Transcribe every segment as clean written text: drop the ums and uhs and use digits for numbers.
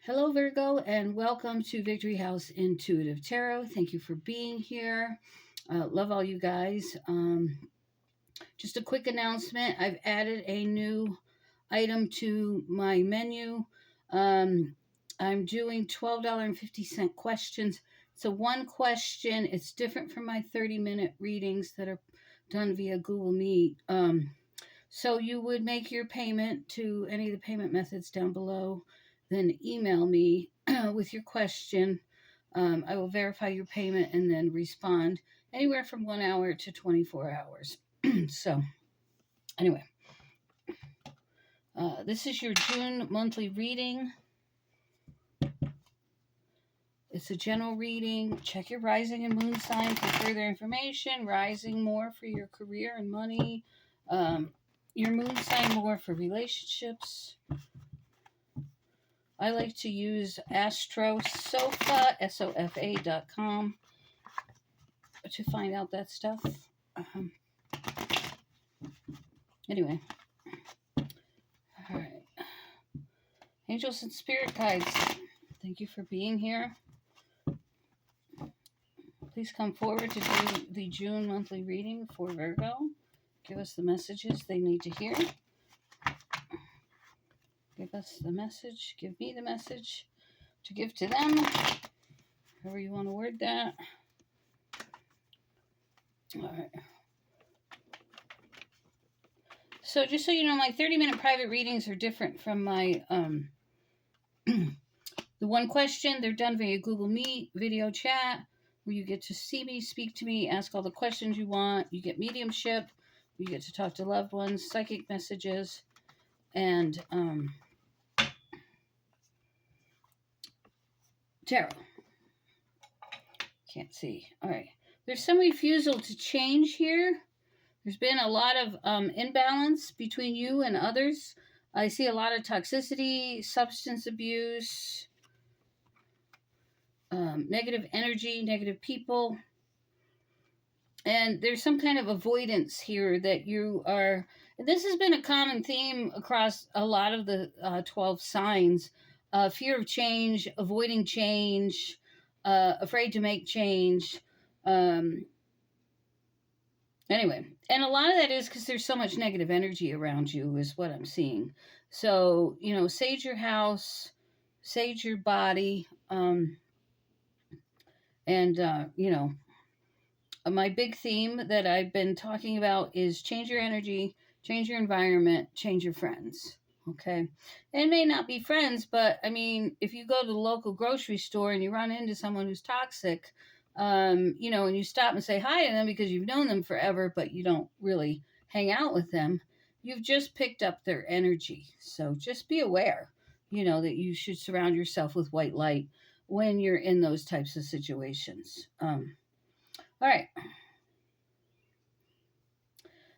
Hello, Virgo, and welcome to Victory House Intuitive Tarot. Thank you for being here. Love all you guys. Just a quick announcement. I've added a new item to my menu. I'm doing $12.50 questions. So one question. It's different from my 30-minute readings that are done via Google Meet. So you would make your payment to any of the payment methods down below, then email me with your question. I will verify your payment and then respond anywhere from 1 hour to 24 hours. So anyway, this is your June monthly reading. It's a general reading. Check your rising and moon sign for further information. Rising more for your career and money. Your moon sign more for relationships. I like to use astrosofa, SOFA.com, to find out that stuff. Anyway. All right. Angels and spirit guides, thank you for being here. Please come forward to do the June monthly reading for Virgo. Give us the messages they need to hear. Give us the message. Give me the message to give to them. However you want to word that. All right. So just so you know, my 30-minute private readings are different from my the one question. They're done via Google Meet, video chat, where you get to see me, speak to me, ask all the questions you want. You get mediumship. You get to talk to loved ones, psychic messages, and tarot. Can't see. All right. There's some refusal to change here. There's been a lot of imbalance between you and others. I see a lot of toxicity, substance abuse, negative energy, negative people. And there's some kind of avoidance here that you are... This has been a common theme across a lot of the 12 signs. Fear of change, avoiding change, afraid to make change. Anyway, and a lot of that is because there's so much negative energy around you is what I'm seeing. So, sage your house, sage your body, and, my big theme that I've been talking about is change your energy, change your environment, change your friends, okay? It may not be friends, but, if you go to the local grocery store and you run into someone who's toxic, and you stop and say hi to them because you've known them forever, but you don't really hang out with them, you've just picked up their energy. So just be aware, that you should surround yourself with white light when you're in those types of situations. All right.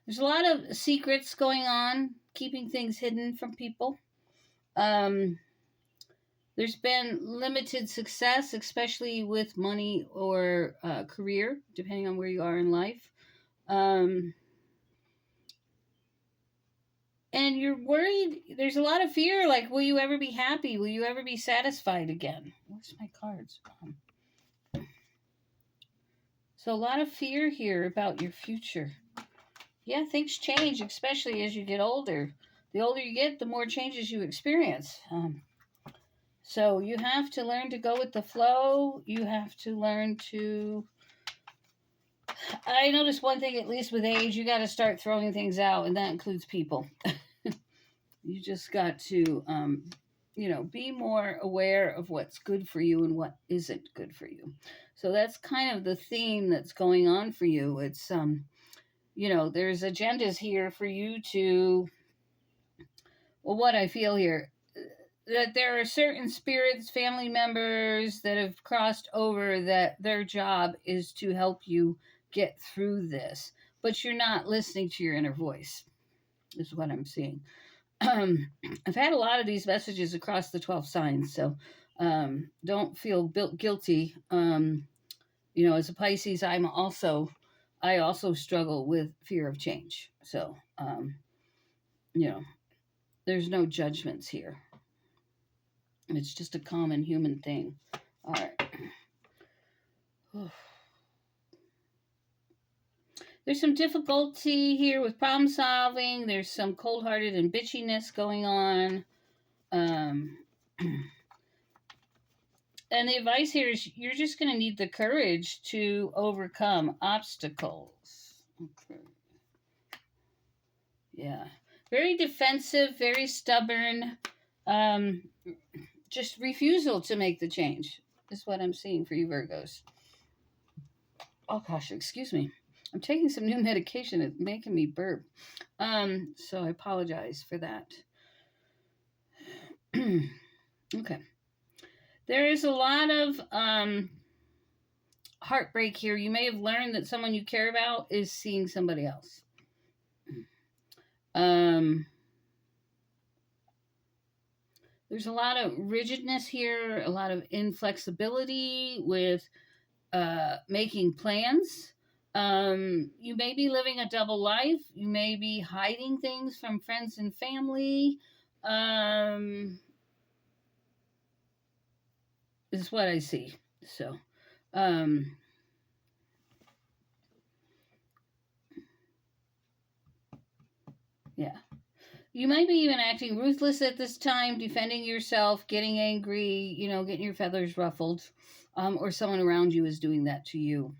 There's a lot of secrets going on, keeping things hidden from people. There's been limited success, especially with money or career, depending on where you are in life. And you're worried. There's a lot of fear, like, will you ever be happy? Will you ever be satisfied again? Where's my cards? So a lot of fear here about your future. Yeah, things change, especially as you get older. The older you get, the more changes you experience. So you have to learn to go with the flow. You have to learn to... I noticed one thing, at least with age, you got to start throwing things out, and that includes people. You just got to, be more aware of what's good for you and what isn't good for you. So that's kind of the theme that's going on for you. It's, there's agendas here for you to... Well, what I feel here... that there are certain spirits, family members that have crossed over that their job is to help you get through this. But you're not listening to your inner voice, is what I'm seeing. I've had a lot of these messages across the 12 signs, so don't feel guilty. As a Pisces, I also struggle with fear of change. So, there's no judgments here. It's just a common human thing. All right. There's some difficulty here with problem solving. There's some cold-hearted and bitchiness going on. And the advice here is you're just going to need the courage to overcome obstacles. Okay. Yeah. Very defensive, very stubborn. Just refusal to make the change is what I'm seeing for you Virgos. Oh, gosh, excuse me. I'm taking some new medication. It's making me burp. So I apologize for that. Okay. There is a lot of heartbreak here. You may have learned that someone you care about is seeing somebody else. There's a lot of rigidness here, a lot of inflexibility with making plans. You may be living a double life. You may be hiding things from friends and family. This is what I see. So, yeah. You might be even acting ruthless at this time, defending yourself, getting angry, getting your feathers ruffled, or someone around you is doing that to you.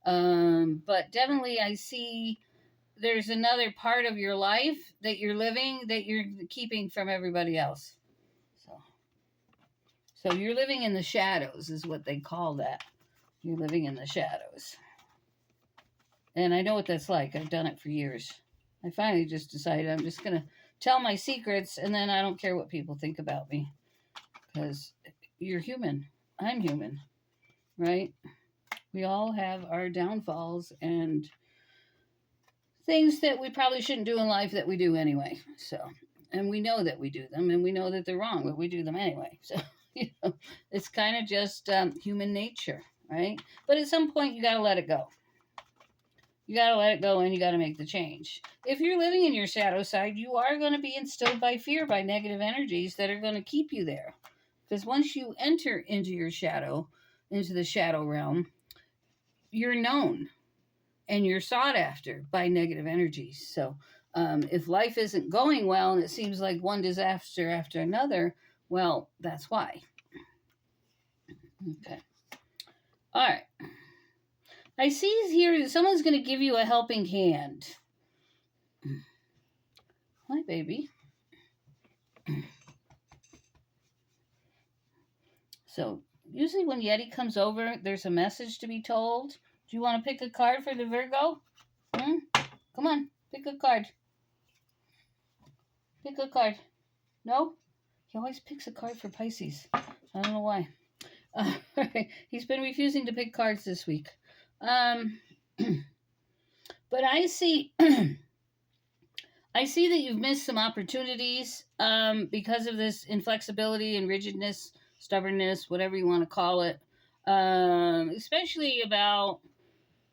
But definitely I see there's another part of your life that you're living that you're keeping from everybody else. So you're living in the shadows is what they call that. You're living in the shadows. And I know what that's like. I've done it for years. I finally just decided I'm just going to tell my secrets, and then I don't care what people think about me. Because you're human. I'm human. Right? We all have our downfalls and things that we probably shouldn't do in life that we do anyway. So, and we know that we do them, and we know that they're wrong, but we do them anyway. So, it's kind of just human nature, right? But at some point, you got to let it go. You got to let it go, and you got to make the change. If you're living in your shadow side, you are going to be instilled by fear, by negative energies that are going to keep you there. Because once you enter into your shadow, into the shadow realm, you're known and you're sought after by negative energies. So if life isn't going well and it seems like one disaster after another, well, that's why. Okay. All right. I see here that someone's going to give you a helping hand. Hi, baby. So usually when Yeti comes over, there's a message to be told. Do you want to pick a card for the Virgo? Come on, pick a card. Pick a card. No? He always picks a card for Pisces. I don't know why. He's been refusing to pick cards this week. But I see I see that you've missed some opportunities because of this inflexibility and rigidness, stubbornness, whatever you want to call it, especially about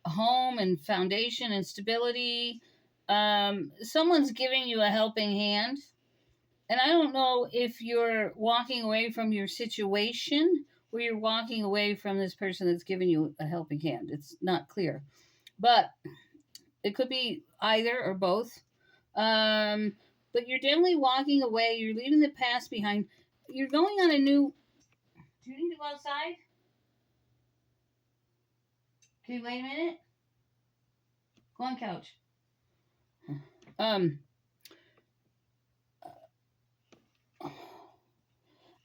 home and foundation and stability. Someone's giving you a helping hand. And I don't know if you're walking away from your situation or you're walking away from this person that's giving you a helping hand. It's not clear. But it could be either or both. But you're definitely walking away. You're leaving the past behind. You're going on a new... Do you need to go outside? Can you wait a minute? Go on couch.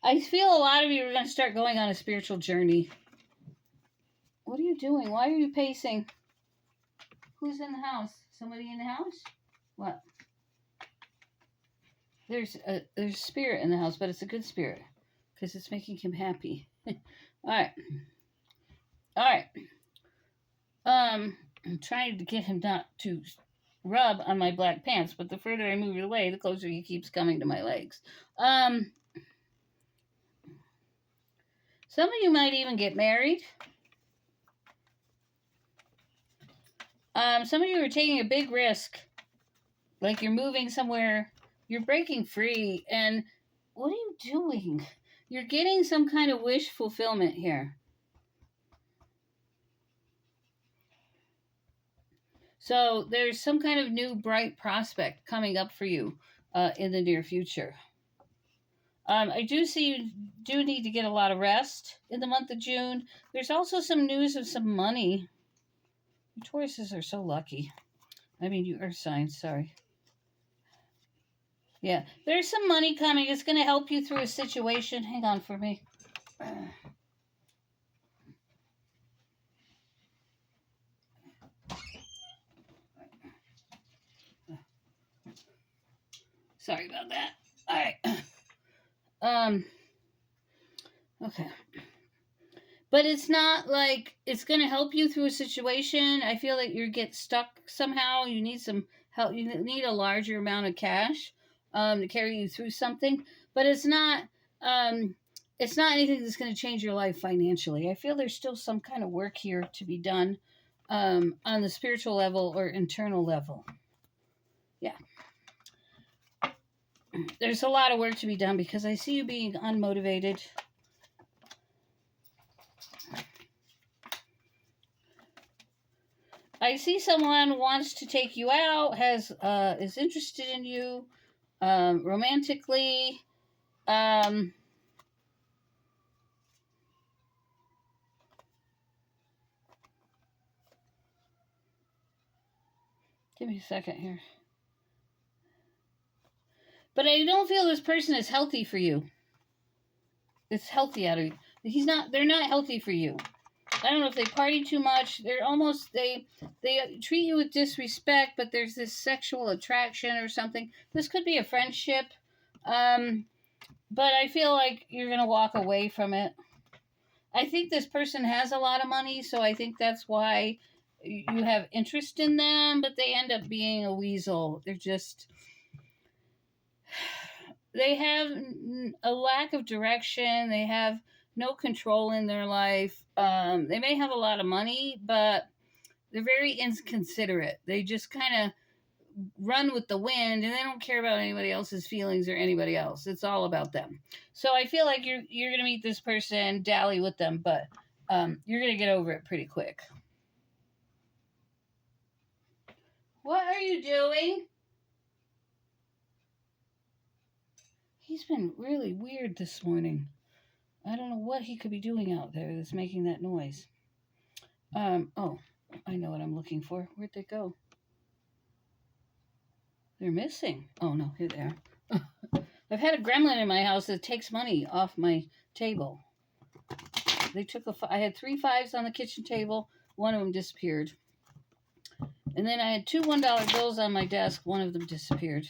I feel a lot of you are going to start going on a spiritual journey. What are you doing? Why are you pacing? Who's in the house? Somebody in the house? What? There's spirit in the house, but it's a good spirit because it's making him happy. All right. I'm trying to get him not to rub on my black pants, but the further I move it away, the closer he keeps coming to my legs. Some of you might even get married. Some of you are taking a big risk, like you're moving somewhere, you're breaking free, and what are you doing? you're getting some kind of wish fulfillment here. So there's some kind of new bright prospect coming up for you in the near future. I do see you do need to get a lot of rest in the month of June. There's also some news of some money. Tauruses are so lucky. I mean, you earth signs, sorry. Yeah, there's some money coming. It's going to help you through a situation. Hang on for me. Sorry about that. All right. Okay. But it's not like it's going to help you through a situation. I feel like you get stuck somehow. You need some help. You need a larger amount of cash to carry you through something. But it's not anything that's going to change your life financially. I feel there's still some kind of work here to be done on the spiritual level or internal level. Yeah. There's a lot of work to be done because I see you being unmotivated. I see someone wants to take you out, is interested in you romantically. Give me a second here. But I don't feel this person is healthy for you. It's healthy out of you. They're not healthy for you. I don't know if they party too much. They treat you with disrespect, but there's this sexual attraction or something. This could be a friendship. But I feel like you're going to walk away from it. I think this person has a lot of money, so I think that's why you have interest in them, but they end up being a weasel. They have a lack of direction. They have no control in their life. They may have a lot of money, but they're very inconsiderate. They just kind of run with the wind, and they don't care about anybody else's feelings or anybody else. It's all about them. So I feel like you're going to meet this person, dally with them, but you're going to get over it pretty quick. What are you doing? He's been really weird this morning. I don't know what he could be doing out there that's making that noise. Oh, I know what I'm looking for. Where'd they go? They're missing. Oh, no, here they are. I've had a gremlin in my house that takes money off my table. I had 3 5s on the kitchen table. One of them disappeared. And then I had 2 $1 bills on my desk. One of them disappeared.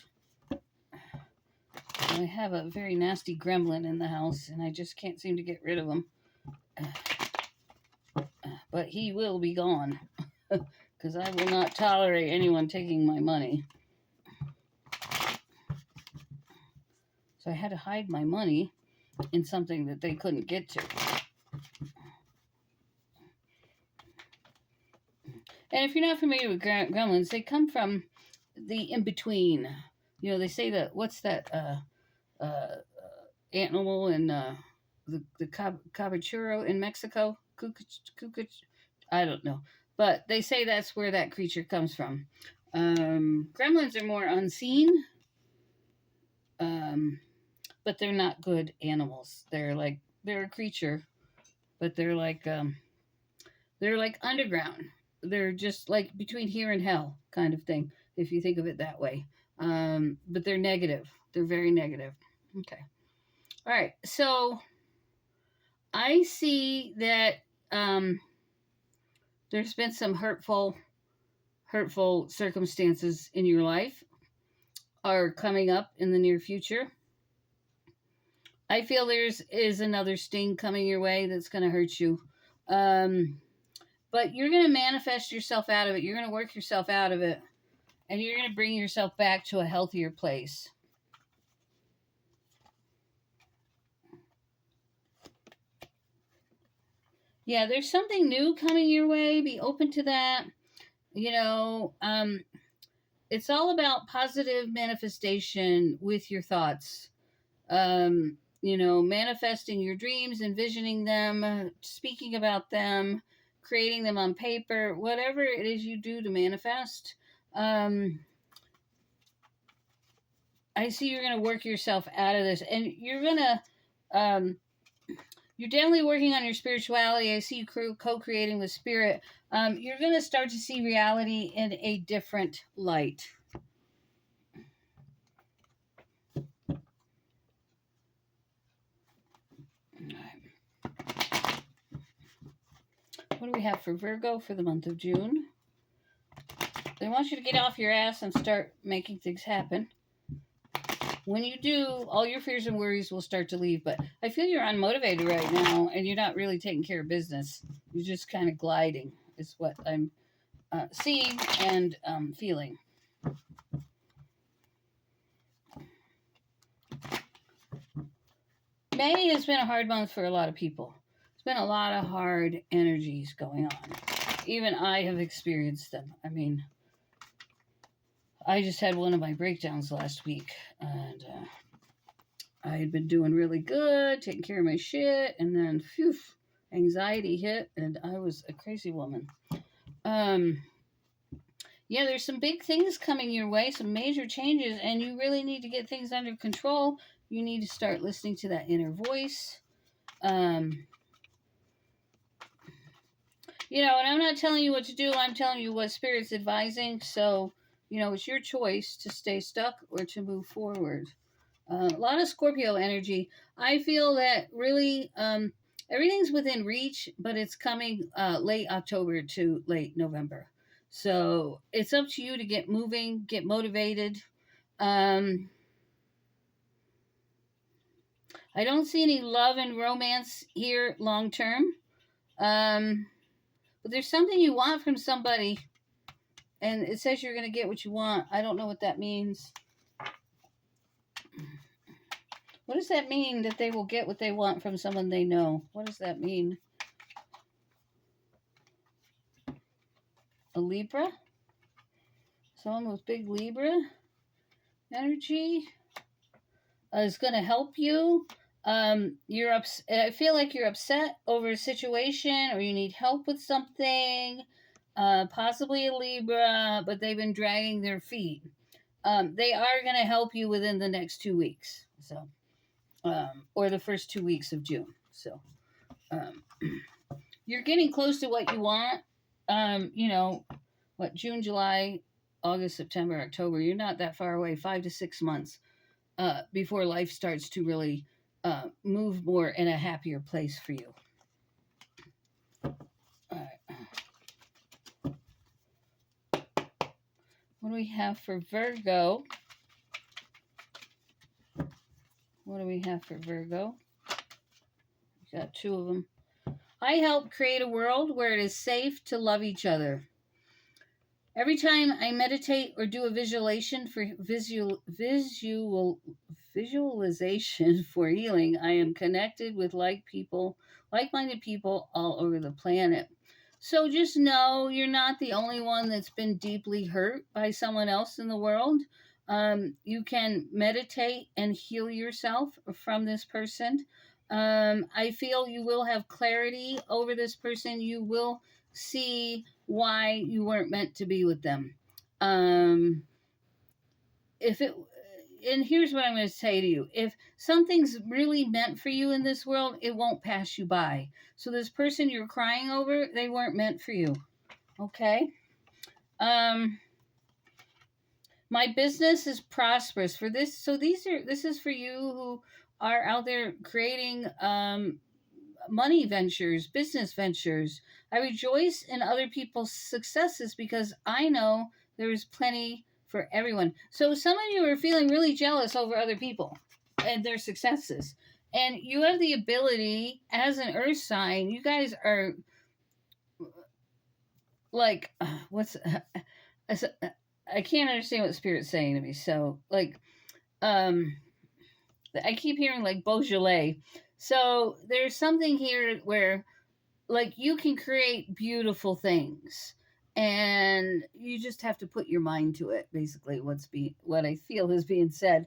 And I have a very nasty gremlin in the house, and I just can't seem to get rid of him. But he will be gone, because I will not tolerate anyone taking my money. So I had to hide my money in something that they couldn't get to. And if you're not familiar with gremlins, they come from the in-between. You know, they say that, what's that animal in the cabachuro in Mexico? I don't know. But they say that's where that creature comes from. Gremlins are more unseen. But they're not good animals. They're a creature, but they're like underground. They're just like between here and hell kind of thing, if you think of it that way. But they're negative. They're very negative. Okay. All right. So I see that there's been some hurtful circumstances in your life are coming up in the near future. I feel is another sting coming your way that's going to hurt you. But you're going to manifest yourself out of it. You're going to work yourself out of it. And you're going to bring yourself back to a healthier place. Yeah, there's something new coming your way. Be open to that. You know, it's all about positive manifestation with your thoughts. manifesting your dreams, envisioning them, speaking about them, creating them on paper, whatever it is you do to manifest. I see you're going to work yourself out of this, and you're going to, you're definitely working on your spirituality. I see you co-creating with spirit. You're going to start to see reality in a different light. What do we have for Virgo for the month of June? They want you to get off your ass and start making things happen. When you do, all your fears and worries will start to leave. But I feel you're unmotivated right now, and you're not really taking care of business. You're just kind of gliding, is what I'm seeing and feeling. May has been a hard month for a lot of people. There's been a lot of hard energies going on. Even I have experienced them. I mean, I just had one of my breakdowns last week, and I had been doing really good, taking care of my shit, and then, phew, anxiety hit, and I was a crazy woman. Yeah, there's some big things coming your way, some major changes, and you really need to get things under control. You need to start listening to that inner voice. And I'm not telling you what to do. I'm telling you what Spirit's advising. So, it's your choice to stay stuck or to move forward. A lot of Scorpio energy. I feel that really everything's within reach, but it's coming late October to late November. So it's up to you to get moving, get motivated. I don't see any love and romance here long term. But there's something you want from somebody, and it says you're going to get what you want. I don't know what that means. What does that mean, that they will get what they want from someone they know? What does that mean? A Libra? Someone with big Libra energy is going to help you. I feel like you're upset over a situation, or you need help with something. Possibly a Libra, but they've been dragging their feet. They are going to help you within the next 2 weeks. So, or the first 2 weeks of June. So, you're getting close to what you want. June, July, August, September, October. You're not that far away, 5 to 6 months before life starts to really move more in a happier place for you. All right. What do we have for Virgo? What do we have for Virgo? We got 2 of them. I help create a world where it is safe to love each other. Every time I meditate or do a visualization for visualization for healing, I am connected with like-minded people all over the planet. So just know you're not the only one that's been deeply hurt by someone else in the world. You can meditate and heal yourself from this person. I feel you will have clarity over this person. You will see why you weren't meant to be with them. And here's what I'm going to say to you. If something's really meant for you in this world, it won't pass you by. So this person you're crying over, they weren't meant for you. Okay? My business is prosperous for this. So this is for you who are out there creating money ventures, business ventures. I rejoice in other people's successes because I know there is plenty for everyone. So some of you are feeling really jealous over other people and their successes. And you have the ability, as an earth sign, you guys are like, I can't understand what Spirit's saying to me. So, I keep hearing like Beaujolais. So there's something here where you can create beautiful things, and you just have to put your mind to it. Basically, what I feel is being said.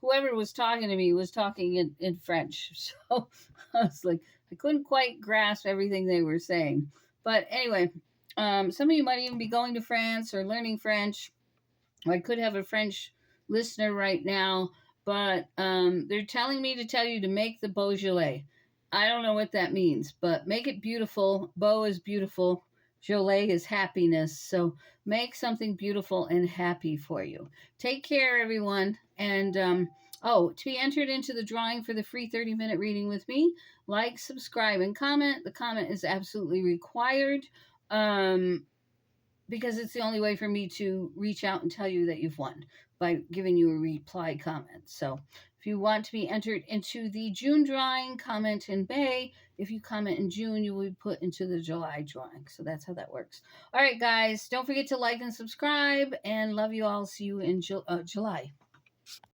whoever was talking to me was talking in French. So I was like, I couldn't quite grasp everything they were saying. But anyway, some of you might even be going to France or learning French. I could have a French listener right now, but they're telling me to tell you to make the Beaujolais. I don't know what that means, but make it beautiful. Beau is beautiful. Jolet is happiness. So make something beautiful and happy for you. Take care, everyone. And to be entered into the drawing for the free 30-minute reading with me, like, subscribe, and comment. The comment is absolutely required. Because it's the only way for me to reach out and tell you that you've won by giving you a reply comment. So if you want to be entered into the June drawing, comment in May. If you comment in June, you will be put into the July drawing. So that's how that works. All right, guys, don't forget to like and subscribe, and love you all. See you in July.